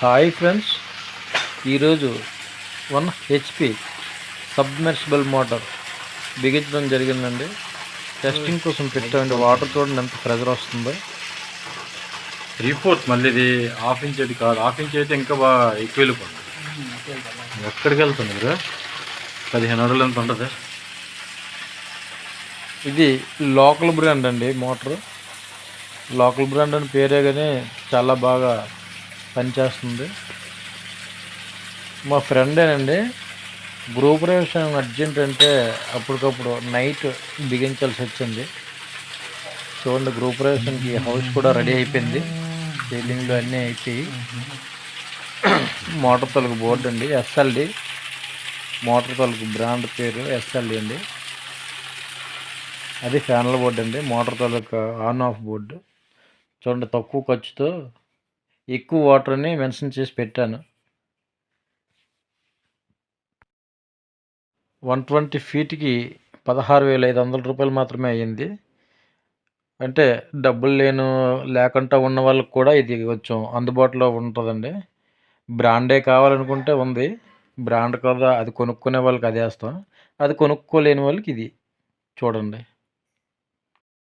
Hi friends, ఈరోజు 1 HP submersible motor బిగించడం జరిగిందండి. Testing కోసం పెట్టామండి. వాటర్ చూడండి ఎంత ప్రెజర్ వస్తుందో. 3/4 మళ్ళీ ఇది హాఫ్ ఇంచ్ అది కాదు. హాఫ్ ఇంచ్ అయితే ఇంకా బాగా ఎక్కువ వెళ్ళిపోతుంది. ఎక్కడికి వెళ్తుంది మీరు? 15 అడుగులు ఎంత ఉంటుంది? ఇది లోకల్ బ్రాండ్ అండి. మోటార్ లోకల్ బ్రాండ్ అని పేరే కానీ చాలా బాగా పనిచేస్తుంది. మా ఫ్రెండేనండి. గృహప్రవేశం అర్జెంట్ అంటే అప్పటికప్పుడు నైట్ బిగించాల్సి వచ్చింది. చూడండి, గృహప్రవేశానికి హౌస్ కూడా రెడీ అయిపోయింది. సీలింగ్లు అన్నీ అయిపోయి మోటార్ తొలగు బోర్డు అండి, ఎస్ఎల్డి. మోటార్ తొలగు బ్రాండ్ పేరు ఎస్ఎల్డి అండి. అది ఫ్యానల్ బోర్డు అండి. మోటార్ తొలగు ఆన్ ఆఫ్ బోర్డు. చూడండి, తక్కువ ఖర్చుతో ఎక్కువ వాటర్ని మెన్షన్ చేసి పెట్టాను. 120 ఫీట్కి 16,500 రూపాయలు మాత్రమే అయ్యింది. అంటే డబ్బులు లేకుండా ఉన్న వాళ్ళకి కూడా ఇది కొంచెం అందుబాటులో ఉంటుందండి. బ్రాండే కావాలనుకుంటే ఉంది. బ్రాండ్ కదా, అది కొనుక్కునే వాళ్ళకి అది వేస్తాం. అది కొనుక్కోలేని వాళ్ళకి ఇది చూడండి.